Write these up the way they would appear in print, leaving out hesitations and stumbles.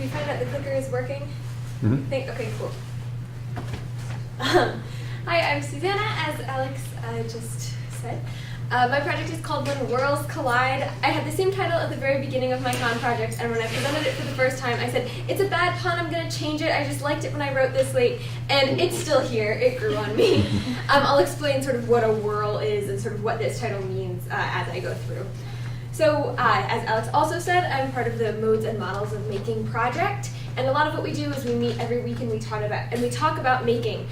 we find out the clicker is working? Okay, cool. Hi, I'm Susanna, as Alex just said. My project is called When Worlds Collide. I had the same title at the very beginning of my Kahn project, and when I presented it for the first time, I said, it's a bad pun, I'm going to change it. I just liked it when I wrote this late, and it's still here. It grew on me. I'll explain sort of what a whirl is and sort of what this title means as I go through. So, as Alex also said, I'm part of the Modes and Models of Making project, and a lot of what we do is we meet every week and we talk about making,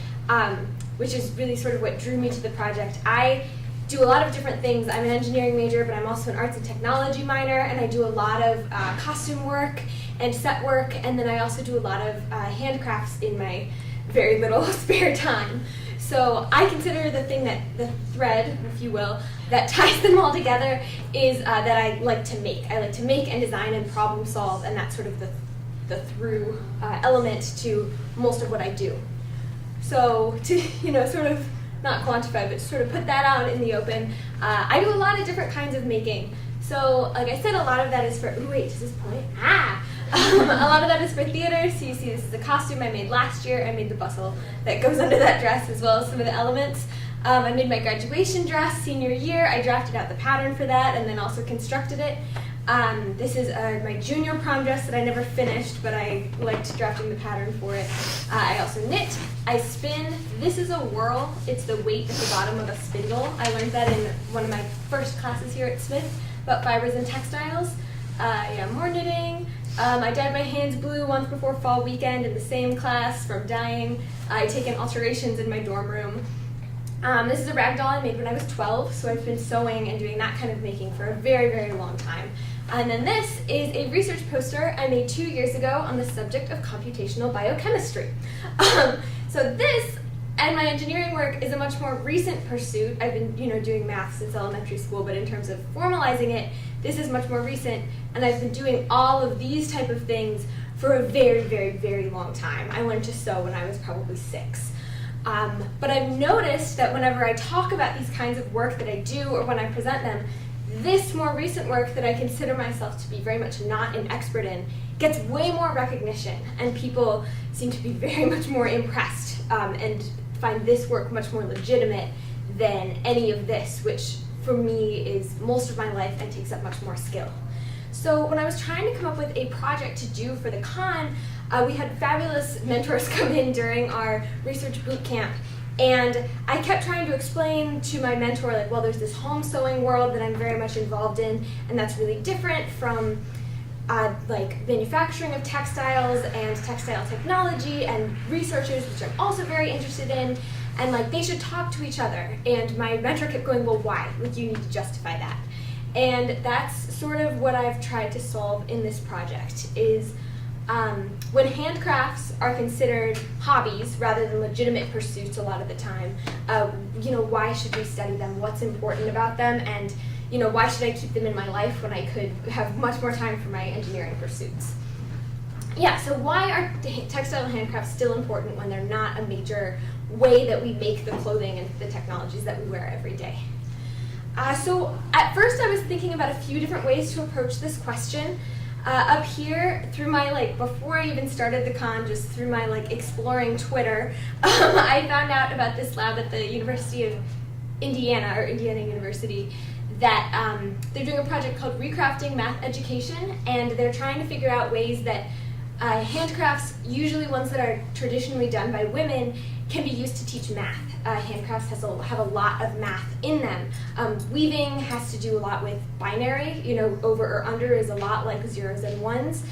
which is really sort of what drew me to the project. I do a lot of different things. I'm an engineering major, but I'm also an arts and technology minor, and I do a lot of costume work and set work, and then I also do a lot of handcrafts in my very little spare time. So I consider the thread, if you will, that ties them all together is that I like to make. I like to make and design and problem solve, and that's sort of the through element to most of what I do. So to, sort of not quantify, but sort of put that out in the open, I do a lot of different kinds of making. So, like I said, a lot of that is for, does this point? A lot of that is for theater. So you see this is a costume I made last year. I made the bustle that goes under that dress as well as some of the elements. I made my graduation dress senior year. I drafted out the pattern for that and then also constructed it. This is my junior prom dress that I never finished, but I liked drafting the pattern for it. I also knit, I spin. This is a whirl. It's the weight at the bottom of a spindle. I learned that in one of my first classes here at Smith about fibers and textiles. More knitting. I dyed my hands blue once before fall weekend in the same class from dyeing. I taken alterations in my dorm room. This is a rag doll I made when I was 12, so I've been sewing and doing that kind of making for a very, very long time. And then this is a research poster I made 2 years ago on the subject of computational biochemistry. So this and my engineering work is a much more recent pursuit. I've been, doing math since elementary school, but in terms of formalizing it, this is much more recent, and I've been doing all of these type of things for a very, very, very long time. I learned to sew when I was probably 6. But I've noticed that whenever I talk about these kinds of work that I do or when I present them, this more recent work that I consider myself to be very much not an expert in gets way more recognition, and people seem to be very much more impressed and find this work much more legitimate than any of this, which for me is most of my life and takes up much more skill. So when I was trying to come up with a project to do for the Kahn, we had fabulous mentors come in during our research boot camp, and I kept trying to explain to my mentor, like, well, there's this home sewing world that I'm very much involved in, and that's really different from like manufacturing of textiles and textile technology and researchers, which I'm also very interested in, and like they should talk to each other. And my mentor kept going, well, why? Like, you need to justify that. And that's sort of what I've tried to solve in this project is when handcrafts are considered hobbies rather than legitimate pursuits a lot of the time, why should we study them? What's important about them? And, why should I keep them in my life when I could have much more time for my engineering pursuits? Yeah, so why are textile handcrafts still important when they're not a major way that we make the clothing and the technologies that we wear every day? So at first I was thinking about a few different ways to approach this question. Up here, through my, before I even started the Kahn, just through my, exploring Twitter, I found out about this lab at the University of Indiana, or Indiana University, that they're doing a project called Recrafting Math Education, and they're trying to figure out ways that handcrafts, usually ones that are traditionally done by women, can be used to teach math. Handcrafts have a lot of math in them. Weaving has to do a lot with binary, over or under is a lot like zeros and ones.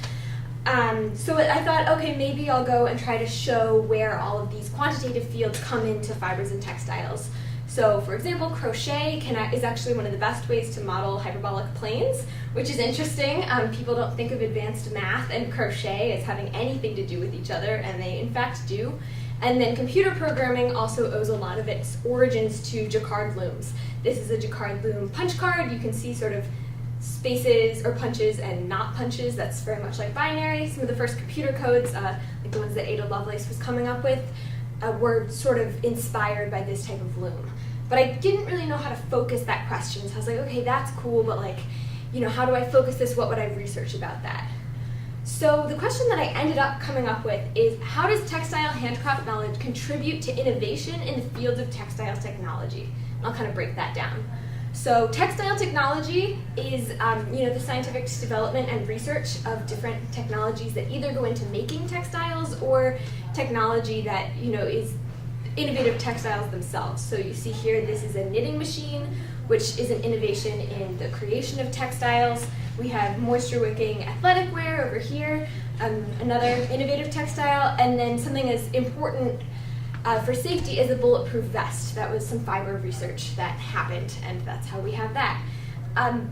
So I thought, okay, maybe I'll go and try to show where all of these quantitative fields come into fibers and textiles. So, for example, crochet is actually one of the best ways to model hyperbolic planes, which is interesting. People don't think of advanced math and crochet as having anything to do with each other, and they in fact do. And then computer programming also owes a lot of its origins to jacquard looms. This is a jacquard loom punch card. You can see sort of spaces or punches and not punches. That's very much like binary. Some of the first computer codes, like the ones that Ada Lovelace was coming up with, were sort of inspired by this type of loom. But I didn't really know how to focus that question. So I was like, okay, that's cool, but how do I focus this? What would I research about that? So the question that I ended up coming up with is, how does textile handcraft knowledge contribute to innovation in the fields of textile technology? I'll kind of break that down. So textile technology is the scientific development and research of different technologies that either go into making textiles or technology that is innovative textiles themselves. So you see here, this is a knitting machine, which is an innovation in the creation of textiles. We have moisture wicking athletic wear over here, another innovative textile, and then something as important for safety is a bulletproof vest. That was some fiber research that happened, and that's how we have that.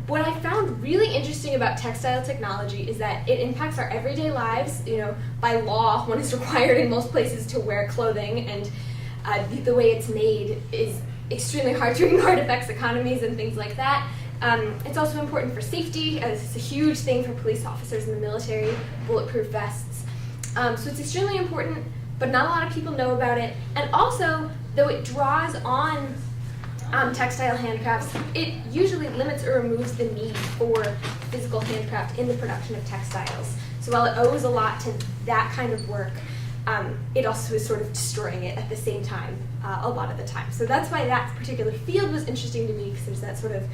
What I found really interesting about textile technology is that it impacts our everyday lives. By law, one is required in most places to wear clothing, and the way it's made is extremely hard to ignore. It affects economies and things like that. It's also important for safety, as it's a huge thing for police officers in the military, bulletproof vests. So it's extremely important, but not a lot of people know about it. And also, though it draws on textile handcrafts, it usually limits or removes the need for physical handcraft in the production of textiles. So while it owes a lot to that kind of work, it also is sort of destroying it at the same time, a lot of the time. So that's why that particular field was interesting to me, because there's that sort of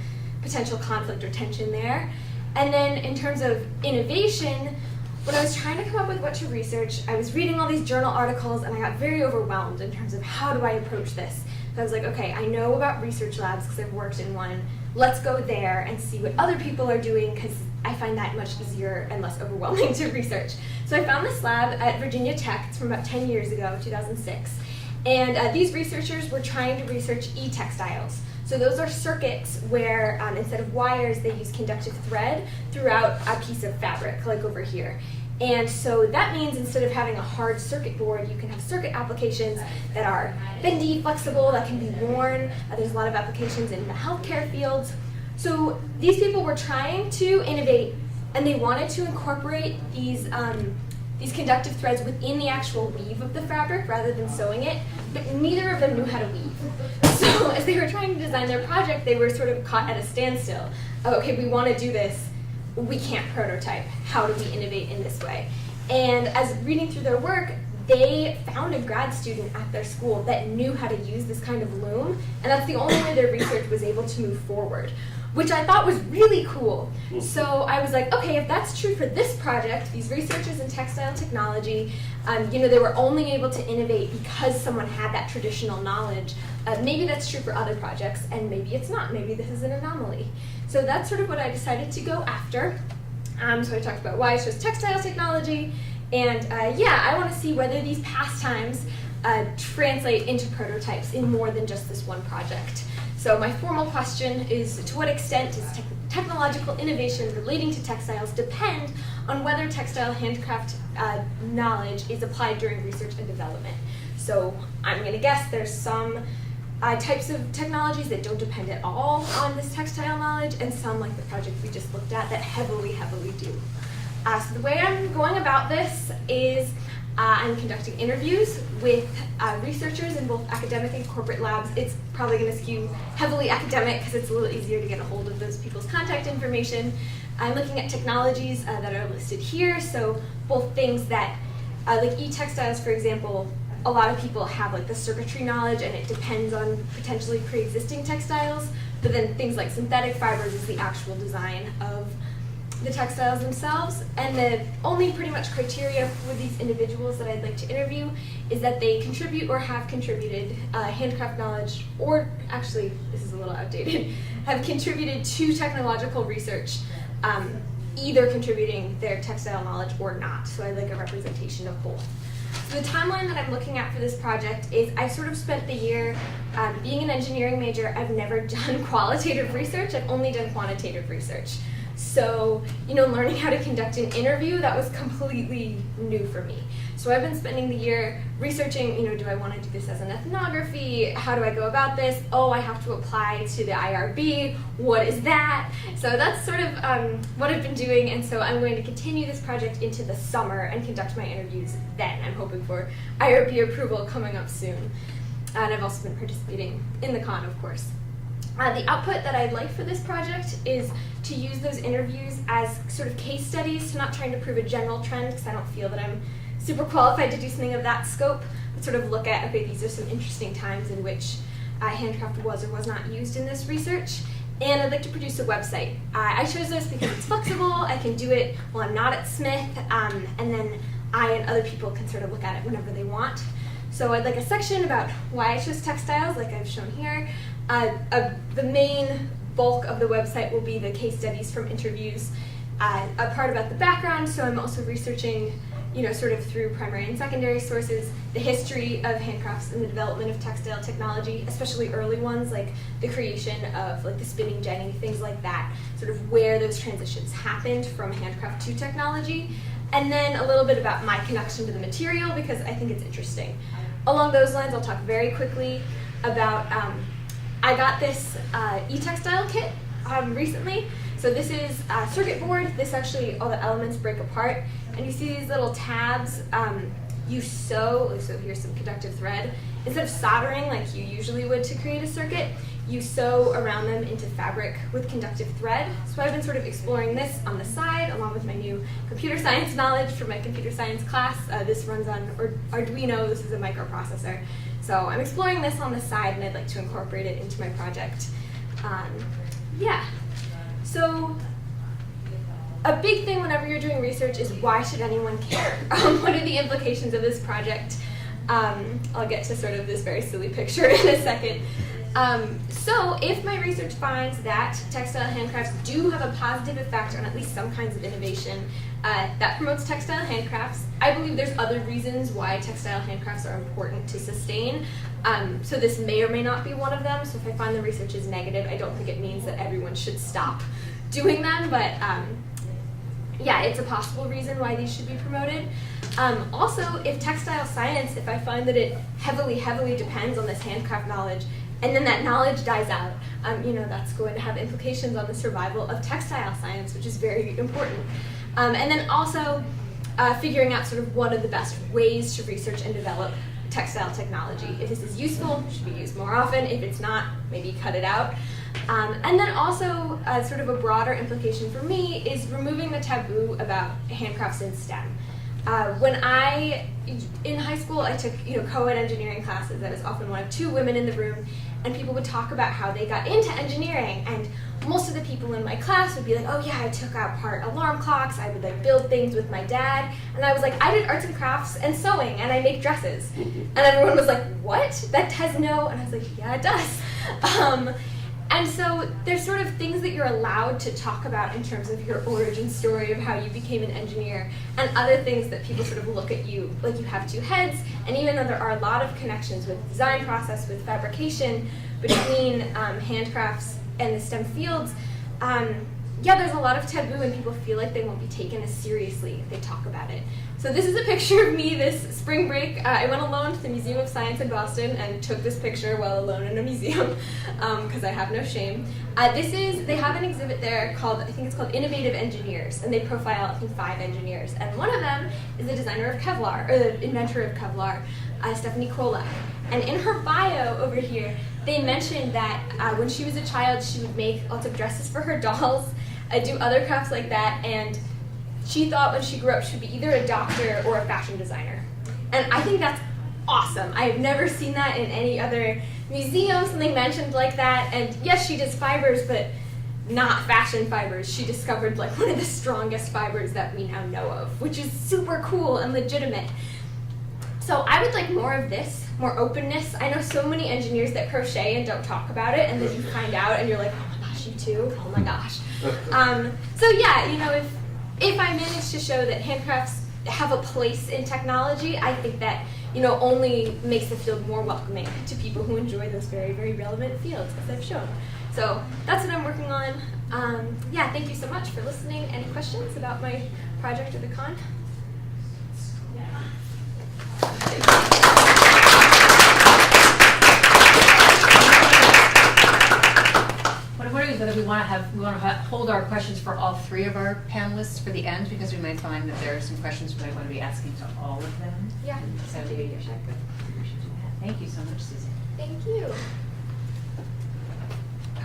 potential conflict or tension there. And then in terms of innovation, when I was trying to come up with what to research, I was reading all these journal articles and I got very overwhelmed in terms of how do I approach this. So I was like, okay, I know about research labs because I've worked in one. Let's go there and see what other people are doing, because I find that much easier and less overwhelming to research. So I found this lab at Virginia Tech. It's from about 10 years ago, 2006. And these researchers were trying to research e-textiles. So those are circuits where instead of wires, they use conductive thread throughout a piece of fabric, like over here. And so that means instead of having a hard circuit board, you can have circuit applications that are bendy, flexible, that can be worn. There's a lot of applications in the healthcare fields. So these people were trying to innovate, and they wanted to incorporate these conductive threads within the actual weave of the fabric rather than sewing it, but neither of them knew how to weave. So as they were trying to design their project, they were sort of caught at a standstill. Oh, okay, we want to do this. We can't prototype. How do we innovate in this way? And as reading through their work, they found a grad student at their school that knew how to use this kind of loom, and that's the only way their research was able to move forward, which I thought was really cool. So I was like, okay, if that's true for this project, these researchers in textile technology, they were only able to innovate because someone had that traditional knowledge. Maybe that's true for other projects, and maybe it's not. Maybe this is an anomaly. So that's sort of what I decided to go after. So I talked about why I chose textile technology, and I want to see whether these pastimes translate into prototypes in more than just this one project. So my formal question is, to what extent does technological innovation relating to textiles depend on whether textile handcraft knowledge is applied during research and development? So I'm going to guess there's some types of technologies that don't depend at all on this textile knowledge, and some, like the project we just looked at, that heavily do. So the way I'm going about this is I'm conducting interviews with researchers in both academic and corporate labs. It's probably going to skew heavily academic because it's a little easier to get a hold of those people's contact information. I'm looking at technologies that are listed here, so both things that, like e-textiles, for example, a lot of people have like the circuitry knowledge and it depends on potentially pre-existing textiles, but then things like synthetic fibers is the actual design of the textiles themselves. And the only pretty much criteria for these individuals that I'd like to interview is that they contribute or have contributed handcraft knowledge, or actually, this is a little outdated, have contributed to technological research, either contributing their textile knowledge or not. So I'd like a representation of both. So the timeline that I'm looking at for this project is I sort of spent the year, being an engineering major, I've never done qualitative research, I've only done quantitative research. So, learning how to conduct an interview, that was completely new for me. So I've been spending the year researching, do I want to do this as an ethnography? How do I go about this? Oh, I have to apply to the IRB. What is that? So that's sort of what I've been doing, and so I'm going to continue this project into the summer and conduct my interviews then. I'm hoping for IRB approval coming up soon. And I've also been participating in the Kahn, of course. The output that I'd like for this project is to use those interviews as sort of case studies, so not trying to prove a general trend, because I don't feel that I'm super qualified to do something of that scope, but sort of look at, okay, these are some interesting times in which handcraft was or was not used in this research. And I'd like to produce a website. I chose this because it's flexible, I can do it while I'm not at Smith, and then I and other people can sort of look at it whenever they want. So I'd like a section about why I chose textiles, like I've shown here. The main bulk of the website will be the case studies from interviews. A part about the background, so I'm also researching, sort of through primary and secondary sources, the history of handcrafts and the development of textile technology, especially early ones like the creation of like the spinning jenny, things like that, sort of where those transitions happened from handcraft to technology. And then a little bit about my connection to the material, because I think it's interesting. Along those lines, I'll talk very quickly about, I got this e-textile kit recently. So this is a circuit board. This actually, all the elements break apart. And you see these little tabs. You sew, so here's some conductive thread. Instead of soldering like you usually would to create a circuit, you sew around them into fabric with conductive thread. So I've been sort of exploring this on the side, along with my new computer science knowledge from my computer science class. This runs on Arduino. This is a microprocessor. So I'm exploring this on the side, and I'd like to incorporate it into my project. Yeah. So a big thing whenever you're doing research is, why should anyone care? What are the implications of this project? I'll get to sort of this very silly picture in a second. So if my research finds that textile handcrafts do have a positive effect on at least some kinds of innovation that promotes textile handcrafts, I believe there's other reasons why textile handcrafts are important to sustain. So this may or may not be one of them. So if I find the research is negative, I don't think it means that everyone should stop doing them, but yeah, it's a possible reason why these should be promoted. Also, if textile science, if I find that it heavily depends on this handcraft knowledge, and then that knowledge dies out, that's going to have implications on the survival of textile science, which is very important. And then also figuring out sort of what are the best ways to research and develop textile technology. If this is useful, it should be used more often. If it's not, maybe cut it out. And then also sort of a broader implication for me is removing the taboo about handcrafts in STEM. In high school, I took co-ed engineering classes. I was often one of two women in the room, and people would talk about how they got into engineering, and most of the people in my class would be like, oh yeah, I took apart alarm clocks, I would like build things with my dad, and I was like, I did arts and crafts and sewing, and I make dresses. And everyone was like, what? That has no, and I was like, yeah, it does. And so there's sort of things that you're allowed to talk about in terms of your origin story of how you became an engineer, and other things that people sort of look at you like you have two heads. And even though there are a lot of connections with the design process, with fabrication, between handcrafts and the STEM fields, yeah, there's a lot of taboo, and people feel like they won't be taken as seriously if they talk about it. So this is a picture of me this spring break. I went alone to the Museum of Science in Boston and took this picture while alone in a museum, because I have no shame. They have an exhibit there called, I think it's called Innovative Engineers, and they profile, I think, 5 engineers. And one of them is the designer of Kevlar, or the inventor of Kevlar, Stephanie Krolak. And in her bio over here, they mentioned that when she was a child, she would make lots of dresses for her dolls, do other crafts like that, and she thought when she grew up she'd be either a doctor or a fashion designer. And I think that's awesome. I have never seen that in any other museum, something mentioned like that. And yes, she does fibers, but not fashion fibers. She discovered like one of the strongest fibers that we now know of, which is super cool and legitimate. So I would like more of this, more openness. I know so many engineers that crochet and don't talk about it, and then you find out and you're like, oh my gosh, you too? Oh my gosh. So yeah, if I manage to show that handcrafts have a place in technology, I think that only makes the field more welcoming to people who enjoy those very, very relevant fields, as I've shown. So that's what I'm working on. Yeah, thank you so much for listening. Any questions about my project or the Kahn? What I'm wondering is whether we want to hold our questions for all 3 of our panelists for the end, because we might find that there are some questions we might want to be asking to all of them. Yeah. So we should do that. Thank you so much, Susan. Thank you.